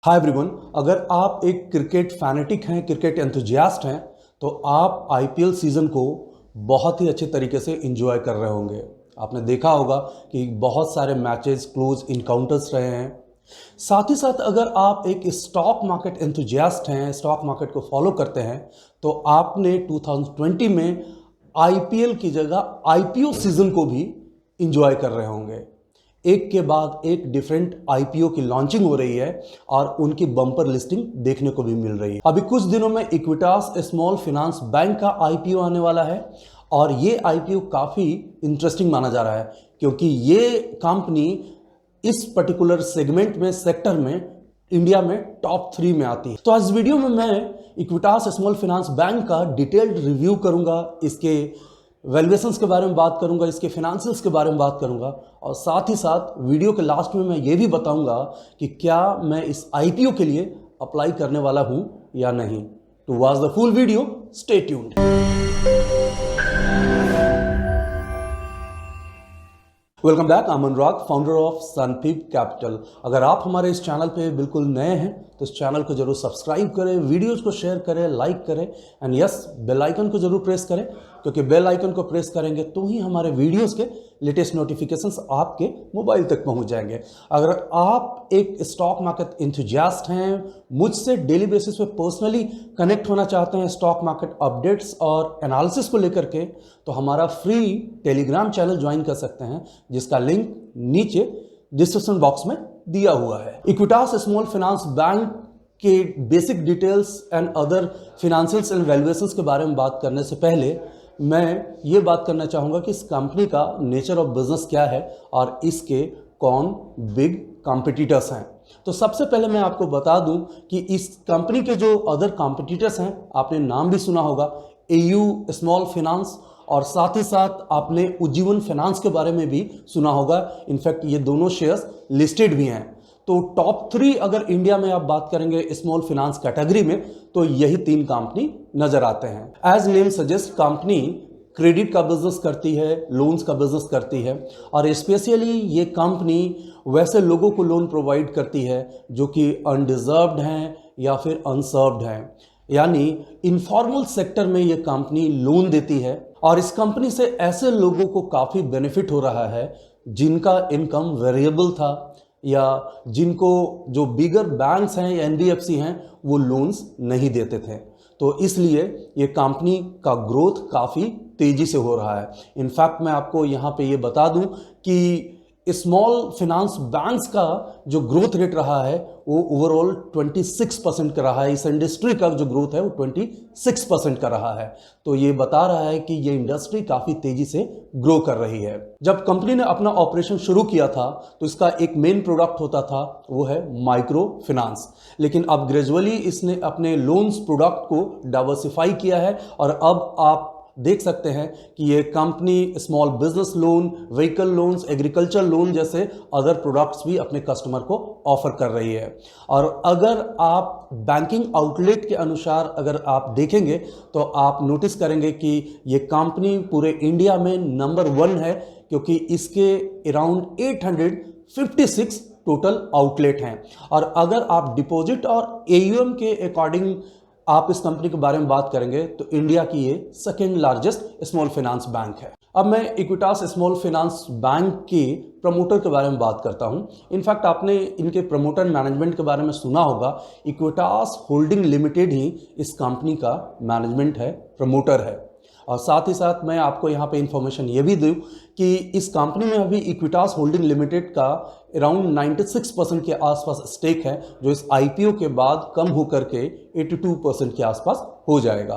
Hi everyone, अगर आप एक क्रिकेट फैनेटिक हैं, क्रिकेट एंथुजियास्ट हैं, तो आप आईपीएल सीज़न को बहुत ही अच्छे तरीके से एंजॉय कर रहे होंगे। आपने देखा होगा कि बहुत सारे मैचेस, क्लोज इनकाउंटर्स रहे हैं। साथ ही साथ अगर आप एक स्टॉक मार्केट एंथुजियास्ट हैं, स्टॉक मार्केट को फॉलो करते हैं, तो आपने 2020 में आईपीएल की जगह आईपीओ सीज़न को भी एंजॉय कर रहे होंगे। एक के बाद एक डिफरेंट आईपीओ की लॉन्चिंग हो रही है और उनकी बम्पर लिस्टिंग देखने को भी मिल रही है। अभी कुछ दिनों में इक्विटास स्मॉल फाइनेंस बैंक का आईपीओ आने वाला है और ये आईपीओ काफ़ी इंटरेस्टिंग माना जा रहा है क्योंकि ये कंपनी इस पर्टिकुलर सेगमेंट में, सेक्टर में इंडिया में टॉप 3 में आती है। तो आज वीडियो में मैं इक्विटास स्मॉल फाइनेंस बैंक का डिटेल्ड रिव्यू करूंगा, इसके वैल्यूएशंस के बारे में बात करूंगा, इसके फाइनेंशियल्स के बारे में बात करूंगा और साथ ही साथ वीडियो के लास्ट में मैं ये भी बताऊंगा कि क्या मैं इस आईपीओ के लिए अप्लाई करने वाला हूं या नहीं। To watch the full video, stay tuned. Welcome back, I am Anurag, founder of Sunpeep Capital. अगर आप हमारे इस चैनल पे बिल्कुल नए हैं तो इस चैनल को जरूर सब्सक्राइब करें, वीडियोस को शेयर करें, लाइक करें एंड यस, बेल आइकन को जरूर प्रेस करें क्योंकि बेल आइकन को प्रेस करेंगे तो ही हमारे वीडियोस के लेटेस्ट नोटिफिकेशंस आपके मोबाइल तक पहुंच जाएंगे। अगर आप एक स्टॉक मार्केट एंथुजियास्ट हैं, मुझसे डेली बेसिस पे पर्सनली कनेक्ट होना चाहते हैं स्टॉक मार्केट अपडेट्स और एनालिसिस को लेकर के, तो हमारा फ्री टेलीग्राम चैनल ज्वाइन कर सकते हैं जिसका लिंक नीचे डिस्क्रिप्शन बॉक्स में दिया हुआ है। इक्विटास स्मॉल फाइनेंस बैंक के basic details and other financials and valuations के बारे में बात करने से पहले मैं ये बात करना चाहूँगा कि इस कंपनी का नेचर ऑफ बिजनेस क्या है और इसके कौन बिग कॉम्पिटिटर्स हैं। तो सबसे पहले मैं आपको बता दूं कि इस कंपनी के जो अदर कॉम्पिटिटर्स हैं, आपने नाम भी सुना होगा, एयू स्मॉल फाइनेंस, और साथ ही साथ आपने उज्जीवन फाइनेंस के बारे में भी सुना होगा। इनफैक्ट ये दोनों शेयर्स लिस्टेड भी हैं। तो टॉप 3 अगर इंडिया में आप बात करेंगे स्मॉल फाइनेंस कैटेगरी में, तो यही 3 कंपनी नजर आते हैं। As name suggest, company credit का बिजनेस करती है, लोन्स का बिजनेस करती है और स्पेशली ये कंपनी वैसे लोगों को लोन प्रोवाइड करती है जो कि अनडिजर्व्ड हैं या फिर अनसर्व्ड हैं, यानी इनफॉर्मल सेक्टर में ये कंपनी लोन देती है और इस कंपनी से ऐसे लोगों को काफ़ी बेनिफिट हो रहा है जिनका इनकम वेरिएबल था या जिनको जो बिगर बैंक्स हैं या एनबीएफसी हैं वो लोन्स नहीं देते थे। तो इसलिए ये कंपनी का ग्रोथ काफ़ी तेज़ी से हो रहा है। इनफैक्ट मैं आपको यहाँ पे ये बता दूँ कि स्मॉल फाइनेंस बैंक्स का जो ग्रोथ रेट रहा है वो ओवरऑल 26% का रहा है। इस इंडस्ट्री का जो ग्रोथ है वो 26% का रहा है। तो ये बता रहा है कि ये इंडस्ट्री काफ़ी तेज़ी से ग्रो कर रही है। जब कंपनी ने अपना ऑपरेशन शुरू किया था तो इसका एक मेन प्रोडक्ट होता था, वो है माइक्रो फाइनेंस, लेकिन अब ग्रेजुअली इसने अपने लोन्स प्रोडक्ट को डाइवर्सिफाई किया है और अब आप देख सकते हैं कि ये company small business loan, vehicle loans, agriculture loan जैसे अदर प्रोडक्ट्स भी अपने कस्टमर को ऑफर कर रही है। और अगर आप बैंकिंग आउटलेट के अनुसार अगर आप देखेंगे तो आप नोटिस करेंगे कि ये कंपनी पूरे इंडिया में नंबर 1 है क्योंकि इसके अराउंड 856 टोटल आउटलेट हैं। और अगर आप डिपॉजिट और एयूएम के अकॉर्डिंग आप इस कंपनी के बारे में बात करेंगे तो इंडिया की ये second largest small finance bank है। अब मैं इक्विटास स्मॉल फाइनेंस बैंक के प्रमोटर के बारे में बात करता हूं। इनफैक्ट आपने इनके प्रमोटर मैनेजमेंट के बारे में सुना होगा। इक्विटास होल्डिंग लिमिटेड ही इस कंपनी का मैनेजमेंट है, प्रमोटर है। और साथ ही साथ मैं आपको यहाँ पे इंफॉर्मेशन ये भी दूँ कि इस कंपनी में अभी इक्विटास होल्डिंग लिमिटेड का अराउंड 96% के आसपास स्टेक है, जो इस आईपीओ के बाद कम होकर के 82% के आसपास हो जाएगा।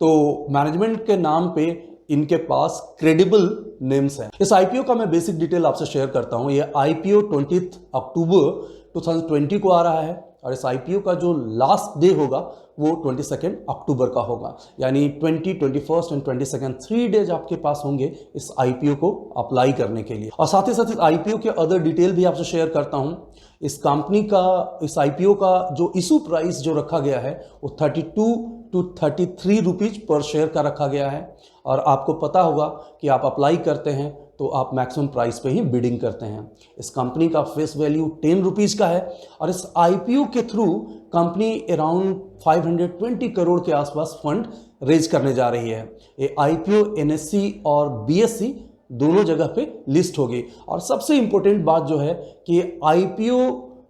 तो मैनेजमेंट के नाम पे इनके पास क्रेडिबल नेम्स हैं। इस आईपीओ का मैं बेसिक डिटेल आपसे शेयर करता हूँ। ये आईपीओ 20 अक्टूबर 2020 को आ रहा है और इस आईपीओ का जो लास्ट डे होगा वो 22 अक्टूबर का होगा, यानी 20, 21 एंड 22 3 डेज आपके पास होंगे इस आईपीओ को अप्लाई करने के लिए। और साथ ही साथ इस आईपीओ के अदर डिटेल भी आपसे शेयर करता हूं। इस कंपनी का, इस आईपीओ का जो इशू प्राइस जो रखा गया है वो 32 to 33 रुपीज पर शेयर का रखा गया है। और आपको पता होगा कि आप अप्लाई करते हैं तो आप मैक्सिमम प्राइस पे ही बिडिंग करते हैं। इस कंपनी का फेस वैल्यू 10 रुपीज़ का है और इस आईपीओ के थ्रू कंपनी अराउंड 520 करोड़ के आसपास फंड रेज करने जा रही है। ये आईपीओ एनएससी और बीएससी दोनों जगह पे लिस्ट होगी। और सबसे इंपॉर्टेंट बात जो है कि आईपीओ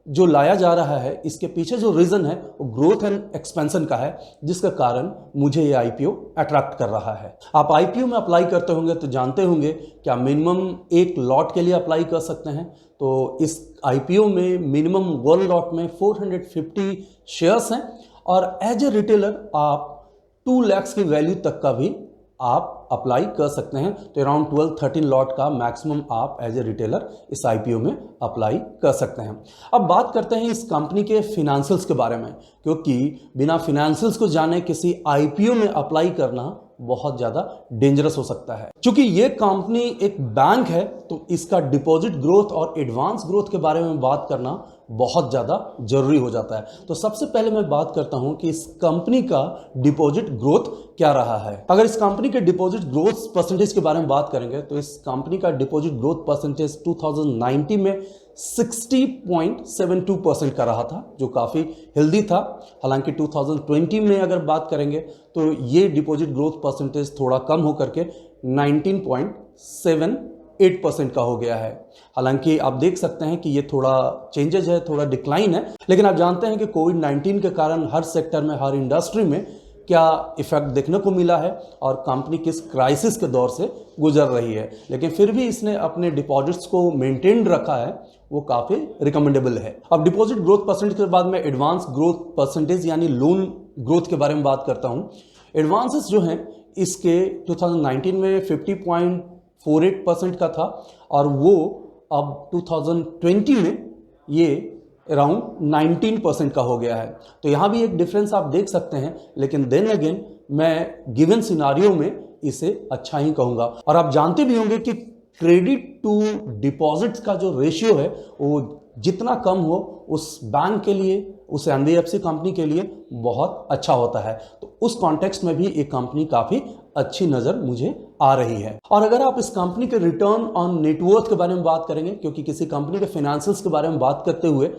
जो लाया जा रहा है, इसके पीछे जो रीज़न है वो ग्रोथ एंड एक्सपेंशन का है, जिसका कारण मुझे ये आईपीओ अट्रैक्ट कर रहा है। आप आईपीओ में अप्लाई करते होंगे तो जानते होंगे क्या मिनिमम एक लॉट के लिए अप्लाई कर सकते हैं। तो इस आईपीओ में मिनिमम 1 लॉट में 450 शेयर्स हैं और एज ए रिटेलर आप 2 लाख की वैल्यू तक का भी आप अप्लाई कर सकते हैं। तो अराउंड 12-13 लॉट का मैक्सिमम आप एज ए रिटेलर इस आईपीओ में अप्लाई कर सकते हैं। अब बात करते हैं इस कंपनी के फिनेंशियल्स के बारे में, क्योंकि बिना फिनेंशियल्स को जाने किसी आईपीओ में अप्लाई करना बहुत ज़्यादा डेंजरस हो सकता है। क्योंकि ये कंपनी एक बैंक है तो इसका डिपॉजिट ग्रोथ और एडवांस ग्रोथ के बारे में बात करना बहुत ज़्यादा जरूरी हो जाता है। तो सबसे पहले मैं बात करता हूं कि इस कंपनी का डिपॉजिट ग्रोथ क्या रहा है। अगर इस कंपनी के डिपॉजिट ग्रोथ परसेंटेज के बारे में बात करेंगे तो इस कंपनी का डिपॉजिट ग्रोथ परसेंटेज 2019 में 60.72% का रहा था, जो काफ़ी हेल्दी था। हालांकि 2020 में अगर बात करेंगे तो ये डिपॉजिट ग्रोथ परसेंटेज थोड़ा कम होकर के 19.78% का हो गया है। हालांकि आप देख सकते हैं कि ये थोड़ा चेंजेज है, थोड़ा डिक्लाइन है, लेकिन आप जानते हैं कि कोविड-19 के कारण हर सेक्टर में, हर इंडस्ट्री में क्या इफेक्ट देखने को मिला है और कंपनी किस क्राइसिस के दौर से गुजर रही है। लेकिन फिर भी इसने अपने डिपॉजिट्स को मेंटेन रखा है, वो काफ़ी रिकमेंडेबल है। अब डिपॉजिट ग्रोथ परसेंटेज के बाद मैं एडवांस ग्रोथ परसेंटेज यानी लोन ग्रोथ के बारे में बात करता हूँ। एडवांसेस जो हैं इसके 2019 में 50.48% का था और वो अब 2020 में ये अराउंड 19% का हो गया है। तो यहाँ भी एक डिफरेंस आप देख सकते हैं, लेकिन देन अगेन मैं गिवन सिनारियो में इसे अच्छा ही कहूँगा। और आप जानते भी होंगे कि क्रेडिट टू डिपॉजिट्स का जो रेशियो है वो जितना कम हो उस बैंक के लिए, उस एनबीएफसी कंपनी के लिए बहुत अच्छा होता है। तो उस कॉन्टेक्स्ट में भी एक कंपनी काफ़ी अच्छी नज़र मुझे आ रही है। और अगर आप इस कंपनी के रिटर्न ऑन नेटवर्थ के बारे में बात करेंगे, क्योंकि किसी कंपनी के फाइनेंशियल्स के बारे में बात करते हुए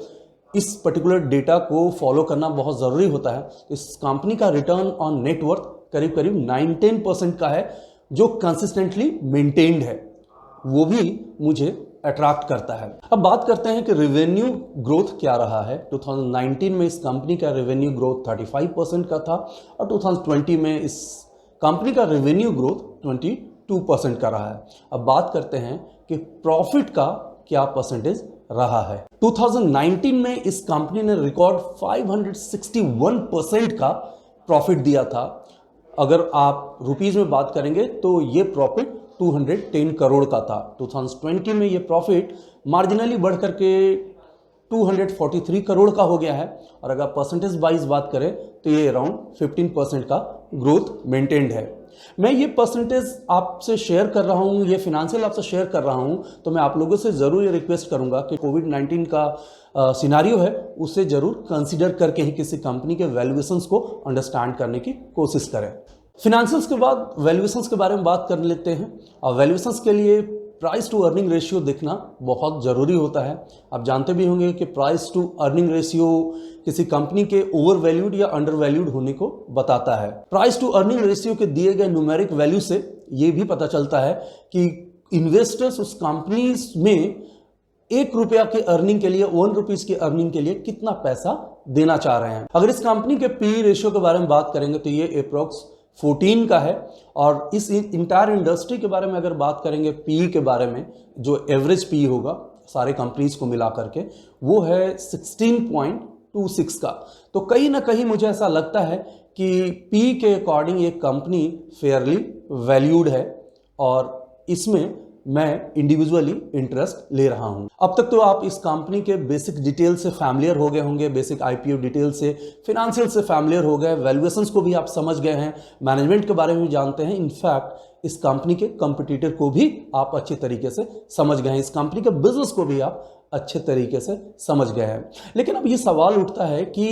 इस पर्टिकुलर डेटा को फॉलो करना बहुत ज़रूरी होता है। इस कंपनी का रिटर्न ऑन नेटवर्थ करीब करीब 9-10% का है, जो कंसिस्टेंटली मेंटेन्ड है, वो भी मुझे अट्रैक्ट करता है। अब बात करते हैं कि रेवेन्यू ग्रोथ क्या रहा है। 2019 में इस कंपनी का रेवेन्यू ग्रोथ 35% का था और 2020 में इस कंपनी का रेवेन्यू ग्रोथ 22% का रहा है। अब बात करते हैं कि प्रॉफिट का क्या परसेंटेज रहा है। 2019 में इस कंपनी ने रिकॉर्ड 561% का प्रॉफिट दिया था। अगर आप रुपीस में बात करेंगे तो ये प्रॉफिट 210 करोड़ का था। 2020 में ये प्रॉफिट मार्जिनली बढ़ करके 243 करोड़ का हो गया है। और अगर परसेंटेज वाइज बात करें तो ये अराउंड 15% का ग्रोथ मेंटेन्ड है। मैं ये परसेंटेज आपसे शेयर कर रहा हूँ, ये फिनेंशियल आपसे शेयर कर रहा हूँ, तो मैं आप लोगों से ज़रूर ये रिक्वेस्ट करूँगा कि कोविड-19 का सिनारियो है उसे ज़रूर कंसीडर करके ही किसी कंपनी के वैल्यूएशंस को अंडरस्टैंड करने की कोशिश करें। फिनेंशियल्स के बाद वैल्यूएशंस के बारे में बात कर लेते हैं। और वैल्यूएशंस के लिए प्राइस टू अर्निंग रेशियो देखना बहुत ज़रूरी होता है। आप जानते भी होंगे कि प्राइस टू अर्निंग रेशियो किसी कंपनी के ओवर वैल्यूड या अंडर वैल्यूड होने को बताता है। प्राइस टू अर्निंग रेशियो के दिए गए न्यूमेरिक वैल्यू से ये भी पता चलता है कि इन्वेस्टर्स उस कंपनी में 1 रुपया के अर्निंग के लिए, 1 रुपीज़ की अर्निंग के लिए कितना पैसा देना चाह रहे हैं। अगर इस कंपनी के पी रेशियो के बारे में बात करेंगे तो ये अप्रोक्स 14 का है। और इस इंटायर इंडस्ट्री के बारे में अगर बात करेंगे पी के बारे में, जो एवरेज पी होगा सारे कंपनीज को मिला करके, वो है 16.26 का। तो कहीं ना कहीं मुझे ऐसा लगता है कि पी के अकॉर्डिंग ये कंपनी फेयरली वैल्यूड है और इसमें मैं इंडिविजुअली इंटरेस्ट ले रहा हूं। अब तक तो आप इस कंपनी के बेसिक डिटेल से फैमिलियर हो गए होंगे, बेसिक आईपीओ डिटेल से, फिनेंशियल से फैमिलियर हो गए, वैल्यूएशंस को भी आप समझ गए हैं, मैनेजमेंट के बारे में भी जानते हैं। इनफैक्ट इस कंपनी के कंपटीटर को भी आप अच्छे तरीके से समझ गए हैं, इस कंपनी के बिजनेस को भी आप अच्छे तरीके से समझ गए हैं। लेकिन अब ये सवाल उठता है कि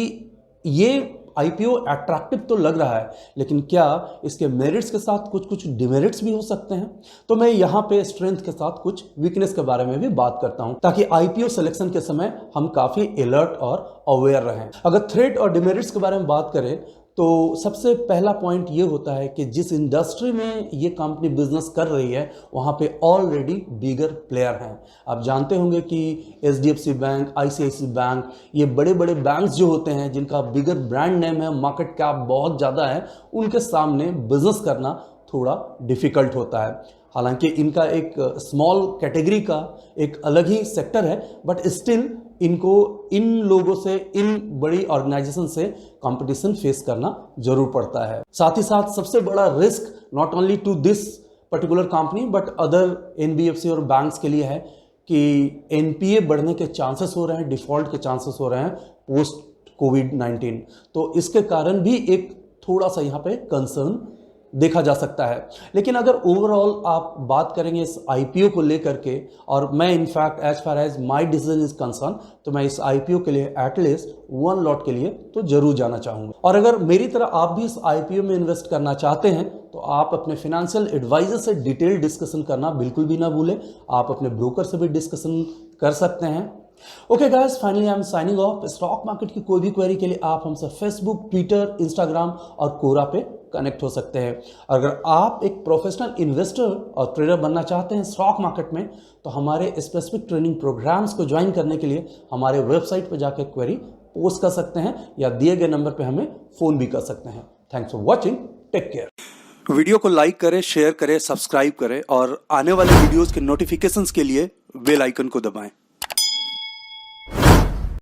ये आईपीओ अट्रैक्टिव तो लग रहा है, लेकिन क्या इसके मेरिट्स के साथ कुछ कुछ डिमेरिट्स भी हो सकते हैं? तो मैं यहाँ पे स्ट्रेंथ के साथ कुछ वीकनेस के बारे में भी बात करता हूं, ताकि आईपीओ सिलेक्शन के समय हम काफी अलर्ट और अवेयर रहें। अगर थ्रेट और डिमेरिट्स के बारे में बात करें तो सबसे पहला पॉइंट ये होता है कि जिस इंडस्ट्री में ये कंपनी बिजनेस कर रही है वहाँ पे ऑलरेडी बिगर प्लेयर हैं। आप जानते होंगे कि एचडीएफसी बैंक, आईसीआईसीआई बैंक, ये बड़े बड़े बैंक्स जो होते हैं जिनका बिगर ब्रांड नेम है, मार्केट कैप बहुत ज़्यादा है, उनके सामने बिजनेस करना थोड़ा डिफिकल्ट होता है। हालांकि इनका एक स्मॉल कैटेगरी का एक अलग ही सेक्टर है, बट स्टिल इनको इन लोगों से, इन बड़ी ऑर्गेनाइजेशन से कंपटीशन फेस करना जरूर पड़ता है। साथ ही साथ सबसे बड़ा risk not only to this particular company but other NBFC और बैंक्स के लिए है कि एनपीए बढ़ने के चांसेस हो रहे हैं, डिफॉल्ट के चांसेस हो रहे हैं पोस्ट कोविड-19। तो इसके कारण भी एक थोड़ा सा यहाँ पे कंसर्न देखा जा सकता है। लेकिन अगर ओवरऑल आप बात करेंगे इस आईपीओ को लेकर के, और मैं in fact as far as my decision is concern, तो मैं इस आईपीओ के लिए एटलीस्ट 1 लॉट के लिए तो जरूर जाना चाहूंगा। और अगर मेरी तरह आप भी इस आईपीओ में इन्वेस्ट करना चाहते हैं तो आप अपने फाइनेंशियल एडवाइजर से डिटेल डिस्कशन करना बिल्कुल भी ना भूलें। आप अपने ब्रोकर से भी डिस्कशन कर सकते हैं। Okay guys, finally I am signing off. Stock market की कोई भी क्वेरी के लिए आप हमसे फेसबुक, ट्विटर, इंस्टाग्राम और कोरा पे कनेक्ट हो सकते हैं। अगर आप एक प्रोफेशनल इन्वेस्टर और ट्रेडर बनना चाहते हैं स्टॉक मार्केट में, तो हमारे स्पेसिफिक ट्रेनिंग प्रोग्राम्स को ज्वाइन करने के लिए हमारे वेबसाइट पर जाकर क्वेरी पोस्ट कर सकते हैं या दिए गए नंबर पे हमें फोन भी कर सकते हैं। Thanks for watching, take care. Video को लाइक करें, शेयर करें, सब्सक्राइब करें और आने वाले वीडियोस के नोटिफिकेशंस के लिए बेल आइकन को दबाएं।